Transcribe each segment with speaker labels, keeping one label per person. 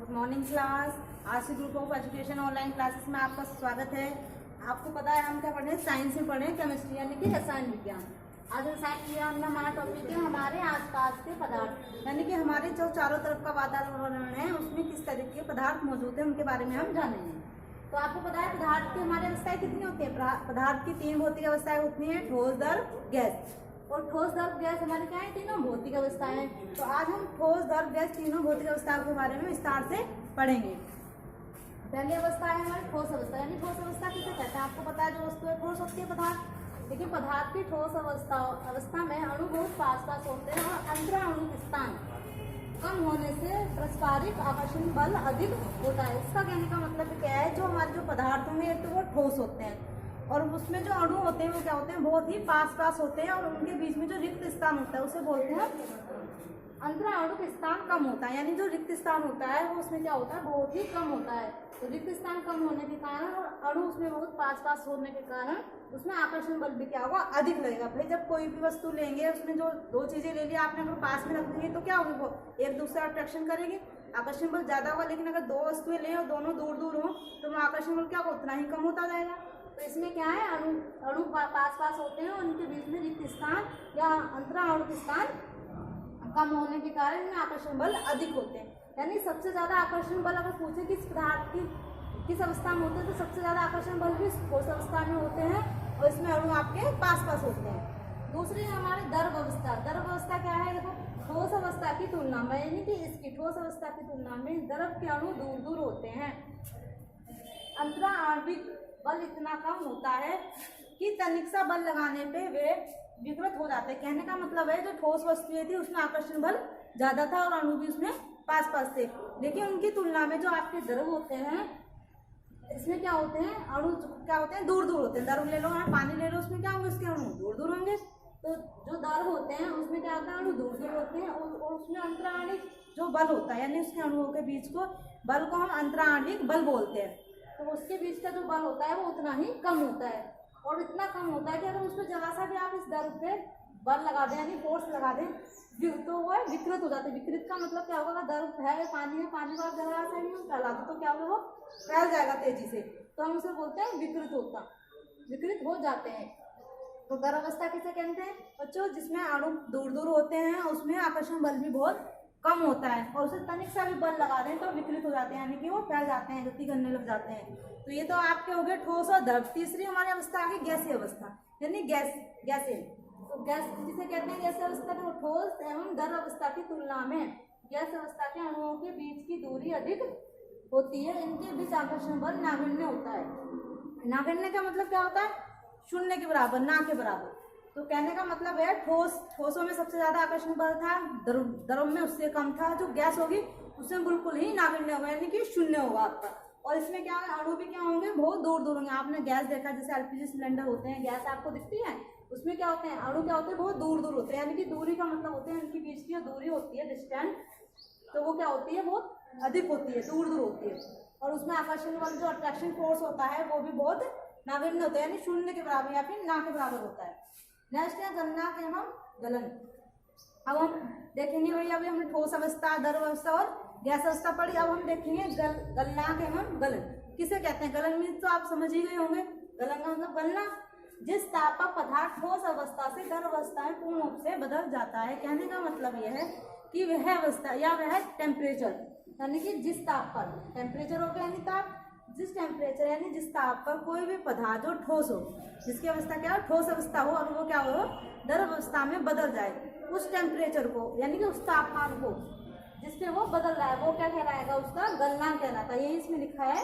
Speaker 1: Good morning class. आज से group of education online classes में आपका स्वागत है। आपको पता है हम क्या पढ़ रहे हैं, साइंस में पढ़ रहे हैं, केमिस्ट्री यानी कि रसायन विज्ञान। आज रसायन विज्ञान में हमारा टॉपिक है हमारे आसपास के पदार्थ, यानी कि हमारे जो चारों तरफ का वातावरण है उसमें किस तरह के पदार्थ मौजूद है उनके बारे में हम जानेंगे। तो आपको पता है पदार्थ की हमारी अवस्थाएं कितनी होती है। पदार्थ की 3 भौतिक अवस्थाएं होती हैं, ठोस, द्रव, गैस। और ठोस, द्रव, गैस हमारे क्या है, तीनों भौतिक अवस्थाएं हैं। तो आज हम ठोस, द्रव, गैस तीनों भौतिक अवस्थाओं के बारे में विस्तार से पढ़ेंगे। पहली अवस्था है हमारी ठोस अवस्था, यानी ठोस अवस्था किसे कहते हैं। आपको पता है जो वस्तु ठोस होती है पदार्थ, लेकिन पदार्थ की ठोस अवस्था में अणु बहुत पास होते हैं और अंतरा अणु स्थान कम होने से पारस्परिक आकर्षण बल अधिक होता है। इसका कहने का मतलब क्या है, जो हमारे जो पदार्थ होंगे तो वो ठोस होते हैं और उसमें जो अणु होते हैं वो क्या होते हैं, बहुत ही पास होते हैं और उनके बीच में जो रिक्त स्थान होता है उसे बोलते हैं अंतरा अणु स्थान कम होता है। यानी जो रिक्त स्थान होता है वो उसमें क्या होता है, बहुत ही कम होता है। तो रिक्त स्थान कम होने के कारण और अणु उसमें बहुत पास होने के कारण उसमें आकर्षण बल भी क्या होगा, अधिक लगेगा। भाई जब कोई भी वस्तु लेंगे उसमें जो 2 चीजें ले ली आपने, अगर पास में रख देंगे तो क्या होगी, वो एक दूसरे अट्रैक्शन करेंगे, आकर्षण बल ज्यादा होगा। लेकिन अगर 2 वस्तुएं लें और दोनों दूर हो तो आकर्षण बल क्या होगा, उतना ही कम होता जाएगा। तो इसमें क्या है, अणु पास होते हैं और उनके बीच में रिक्त स्थान या अंतरा अणु स्थान कम होने के कारण इनमें आकर्षण बल अधिक होते हैं। यानी सबसे ज्यादा आकर्षण बल अगर पूछे किस पदार्थ की किस अवस्था में होते हैं तो सबसे ज्यादा आकर्षण बल भी ठोस अवस्था में होते हैं और इसमें अणु आपके पास होते हैं। दूसरी हमारी द्रव अवस्था। द्रव अवस्था क्या है, देखो ठोस अवस्था की तुलना में, यानी कि इसकी ठोस अवस्था की तुलना में द्रव के अणु दूर होते हैं। अंतरा आणविक बल इतना कम होता है कि तनिक सा बल लगाने पे वे विकृत हो जाते हैं। कहने का मतलब है जो ठोस वस्तुएं थी उसमें आकर्षण बल ज्यादा था और अणु भी उसमें पास थे, लेकिन उनकी तुलना में जो आपके द्रव होते हैं इसमें क्या होते हैं, अणु क्या होते हैं, दूर होते हैं। द्रव ले लो, पानी ले लो, उसमें क्या होंगे, उसके अणु दूर होंगे। तो जो द्रव होते हैं उसमें क्या होता है, अणु दूर होते हैं और उसमें अंतराणिक जो बल होता है, यानी उसके अणुओं के बीच को बल को हम अंतराणिक बल बोलते हैं। तो उसके बीच का जो बल होता है वो उतना ही कम होता है और इतना कम होता है कि अगर उसमें जरा सा भी आप इस द्रव पे बल लगा दें, यानी फोर्स लगा दें, तो वो विकृत हो जाते हैं। विकृत का मतलब क्या होगा, द्रव है पानी को आप जरा सा भी फैला दो तो क्या होगा, वो फैल जाएगा तेजी से, तो हम उसे बोलते हैं विकृत हो जाते हैं। तो द्रव अवस्था किसे कहते हैं बच्चों, जिसमें अणु दूर होते हैं, उसमें आकर्षण बल भी बहुत कम होता है और उसे तनिक सा भी बल लगा दें तो विकृत हो जाते हैं, यानी कि वो फैल जाते हैं, गति करने लग जाते हैं। तो ये तो आपके हो गए ठोस और द्रव। तीसरी हमारी अवस्था आ गई गैसीय अवस्था, यानी गैसीय। तो गैस जिसे कहते हैं गैसीय अवस्था, तो ठोस एवं द्रव अवस्था की तुलना में गैस अवस्था के अणुओं के बीच की दूरी अधिक होती है। इनके बीच आकर्षण बल नगण्य होता है। नगण्य का मतलब क्या होता है, शून्य के बराबर, ना के बराबर। तो कहने का मतलब है ठोसों में सबसे ज्यादा आकर्षण बल था, द्रव में उससे कम था। जो गैस होगी उसमें बिल्कुल ही नगण्य होगा, यानी कि शून्य होगा आपका। और इसमें क्या है, अणु भी क्या होंगे, बहुत दूर होंगे। आपने गैस देखा, जैसे एलपीजी सिलेंडर होते हैं, गैस आपको दिखती है, उसमें क्या होते हैं, अणु क्या होते हैं, बहुत दूर होते हैं। यानी कि दूरी का मतलब होते हैं इनके बीच की जो दूरी होती है, डिस्टेंस, तो वो क्या होती है, बहुत अधिक होती है, दूर होती है। और उसमें आकर्षण बल जो अट्रैक्शन फोर्स होता है वो भी बहुत नगण्य होता है, यानी शून्य के बराबर या फिर ना के बराबर होता है। नेक्स्ट है गलनांक एवं गलन। अब हम देखेंगे भाई, अभी हमने ठोस अवस्था, द्रव अवस्था और गैस अवस्था पढ़ी। अब हम देखेंगे गलनांक एवं गलन किसे कहते हैं। गलन मीन्स तो आप समझ ही गए होंगे, गलन का मतलब गलना, जिस ताप पर पदार्थ ठोस अवस्था से द्रव अवस्था में पूर्ण रूप से बदल जाता है। कहने का मतलब यह है कि वह अवस्था या वह टेम्परेचर, यानी कि जिस ताप पर, टेम्परेचर हो गया यानी ताप, जिस टेम्परेचर यानी जिस ताप पर कोई भी पदार्थ जो ठोस हो, जिसकी अवस्था क्या हो, ठोस अवस्था हो और वो क्या हो, द्रव अवस्था में बदल जाए, उस टेम्परेचर को यानी कि उस तापमान को जिसपे वो बदल रहा है वो क्या कहलाएगा, उसका गलनांक कहलाता है। यही इसमें लिखा है,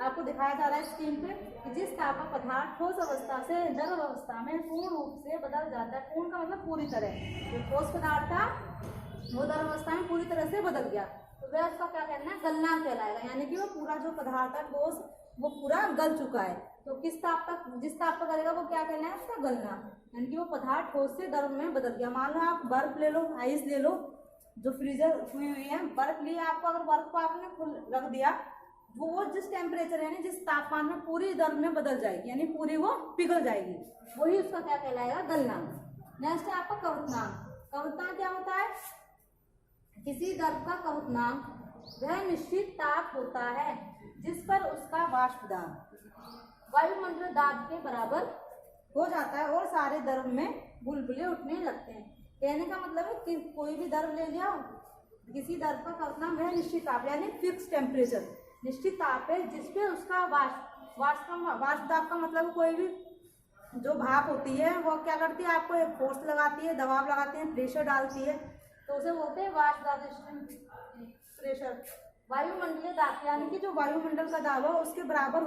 Speaker 1: आपको दिखाया जा रहा है स्क्रीन पे कि जिस ताप पर पदार्थ ठोस अवस्था से द्रव अवस्था में पूर्ण रूप से बदल जाता है। पूर्ण का मतलब पूरी तरह, जो ठोस पदार्थ था वो द्रव अवस्था में पूरी तरह से बदल गया तो वह उसका क्या कहना है, गलनांक कहलाएगा। यानी कि वो पूरा जो पदार्थ है ठोस वो पूरा गल चुका है। तो किस ताप तक, जिस ताप पर करेगा वो क्या कहना है, उसका गलनांक, यानी कि वो पदार्थ ठोस से द्रव में बदल गया। मान लो आप बर्फ ले लो, आइस ले लो, जो फ्रीजर हुई है, बर्फ लिए आपको, अगर बर्फ को आपने रख दिया वो जिस टेम्परेचर यानी जिस तापमान में पूरी द्रव में बदल जाएगी, यानी पूरी वो पिघल जाएगी, वही उसका क्या कहलाएगा, गलनांक। नेक्स्ट है आपका कवतनांक। कवतनांक क्या होता है, किसी द्रव का कवतनांक वह निश्चित ताप होता है जिस पर उसका वाष्प दाब वायुमंडल दाब के बराबर हो जाता है और सारे द्रव में बुलबुले उठने लगते हैं। कहने का मतलब है कि कोई भी द्रव ले लिया, किसी द्रव का तापमान वह निश्चित ताप यानी फिक्स टेम्परेचर, निश्चित ताप है जिसपे उसका वाष्प दाब का मतलब कोई भी जो भाप होती है वो क्या करती है, आपको एक फोर्स लगाती है, दबाव लगाती है, प्रेशर डालती है, तो उसे बोलते हैं वाष्प दाब प्रेशर। वायुमंडलीय दाब यानी कि जो वायुमंडल का दाब है उसके बराबर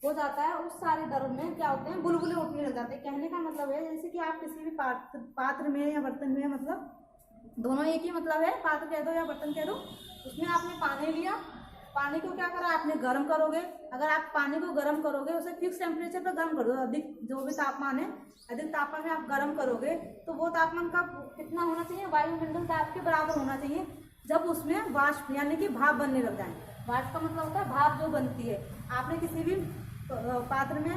Speaker 1: हो जाता है उस सारे द्रव में क्या होते हैं, बुलबुले उठने लग जाते हैं। कहने का मतलब है जैसे कि आप किसी भी पात्र में या बर्तन में, मतलब दोनों एक ही मतलब है, पात्र कह दो या बर्तन कह दो, उसमें आपने पानी लिया, पानी को क्या करा आपने गर्म करोगे। अगर आप पानी को गर्म करोगे, उसे फिक्स टेम्परेचर पर गर्म कर दो, अधिक जो भी तापमान है अधिक तापमान में आप गर्म करोगे तो वो तापमान का कितना होना चाहिए, वायुमंडल ताप के बराबर होना चाहिए जब उसमें वाष्प यानी कि भाप बनने लग जाए। वाष्प का मतलब होता है भाप जो बनती है। आपने किसी भी पात्र में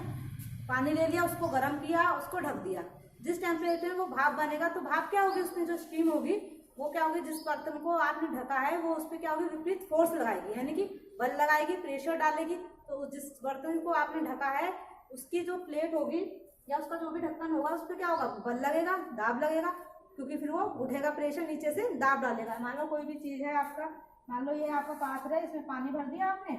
Speaker 1: पानी ले लिया, उसको गर्म किया, उसको ढक दिया, जिस टेम्परेचर में वो भाप बनेगा तो भाप क्या होगी, उसमें जो स्टीम होगी वो क्या होगी, जिस बर्तन को आपने ढका है वो उस पर क्या होगी, विपरीत फोर्स लगाएगी यानी कि बल लगाएगी, प्रेशर डालेगी। तो जिस बर्तन को आपने ढका है उसकी जो प्लेट होगी या उसका जो भी ढक्कन होगा उस पर क्या होगा, बल लगेगा, दाब लगेगा, क्योंकि फिर वो उठेगा प्रेशर, नीचे से दाब डालेगा। मान लो कोई भी चीज है आपका, मान लो ये आपका पात्र है, इसमें पानी भर दिया आपने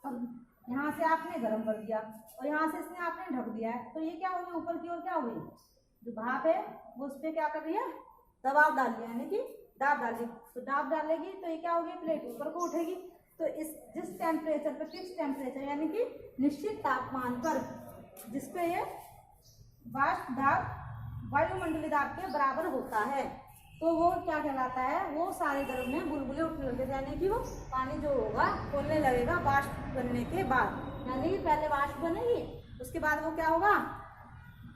Speaker 1: और यहाँ से आपने गर्म कर दिया और यहाँ से इसमें आपने ढक दिया है, तो ये क्या होगी, ऊपर की ओर क्या होगी, जो भाप है वो उस पर क्या कर रही है, दबाव डाल दिया यानी कि दाब डाली, तो दाब डालेगी तो ये क्या होगी, प्लेट ऊपर को उठेगी। तो इस जिस टेम्परेचर पर, फिक्स टेम्परेचर यानी कि निश्चित तापमान पर जिसपे ये वाष्प दाब वायुमंडलीय दाब के बराबर होता है तो वो क्या कहलाता है, वो सारे द्रव में बुलबुले उठने लगते यानी कि वो पानी जो होगा खोलने लगेगा वाष्प बनने के बाद, यानी कि पहले वाष्प बनेगी उसके बाद वो क्या होगा,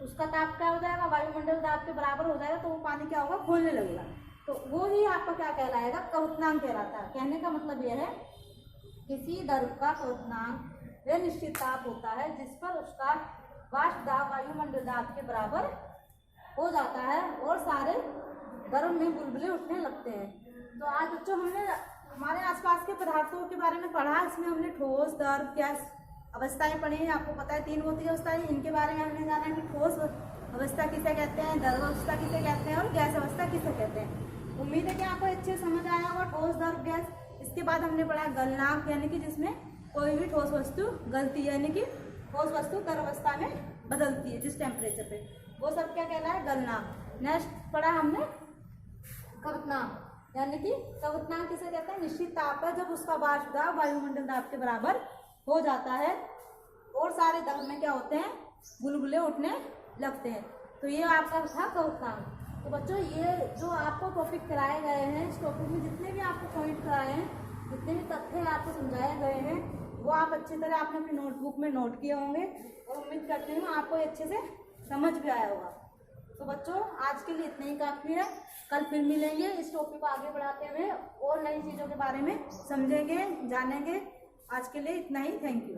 Speaker 1: उसका ताप क्या हो जाएगा, वायुमंडल दाब के बराबर हो जाएगा, तो वो पानी क्या होगा, खोलने लगेगा। तो वो ही आपका क्या कहलाएगा, क्वथनांक कहलाता है। कहने का मतलब यह है किसी द्रव का क्वथनांक वह निश्चित ताप होता है जिस पर उसका वाष्प दाब वायुमंडल दाब के बराबर हो जाता है और सारे द्रव में बुलबुले उठने लगते हैं। तो आज बच्चों हमने हमारे आसपास के पदार्थों के बारे में पढ़ा, इसमें हमने ठोस, द्रव, गैस अवस्थाएं पढ़ी हैं। आपको पता है 3 भौतिक अवस्थाएं, इनके बारे में हमने जाना कि ठोस अवस्था किसे कहते हैं, द्रव अवस्था किसे कहते हैं और गैस अवस्था किसे कहते हैं। उम्मीद है कि आपको अच्छे समझ आया होगा ठोस, द्रव, गैस। इसके बाद हमने पढ़ा गलनांक यानी कि जिसमें कोई भी ठोस वस्तु गलती यानी कि ठोस वस्तु द्रव अवस्था में बदलती है जिस टेम्परेचर पे, वो सब क्या कहला है, गलनांक। नेक्स्ट पढ़ा हमने क्वथनांक यानी कि क्वथनांक किसे कहते हैं, निश्चित ताप है जब उसका वाष्प दाब वायुमंडल दाब के बराबर हो जाता है और सारे द्रव में क्या होते हैं, बुलबुले उठने लगते हैं। तो ये आपका था क्वथनांक। तो बच्चों ये जो आपको टॉपिक कराए गए हैं, इस टॉपिक में जितने भी आपको पॉइंट कराए हैं, जितने भी तथ्य आपको समझाए गए हैं, वो आप अच्छी तरह आपने अपनी नोटबुक में नोट किए होंगे और उम्मीद करती हूँ आपको अच्छे से समझ भी आया होगा। तो बच्चों आज के लिए इतना ही काफ़ी है, कल फिर मिलेंगे इस टॉपिक को आगे बढ़ाते हुए और नई चीज़ों के बारे में समझेंगे, जानेंगे। आज के लिए इतना ही, थैंक यू।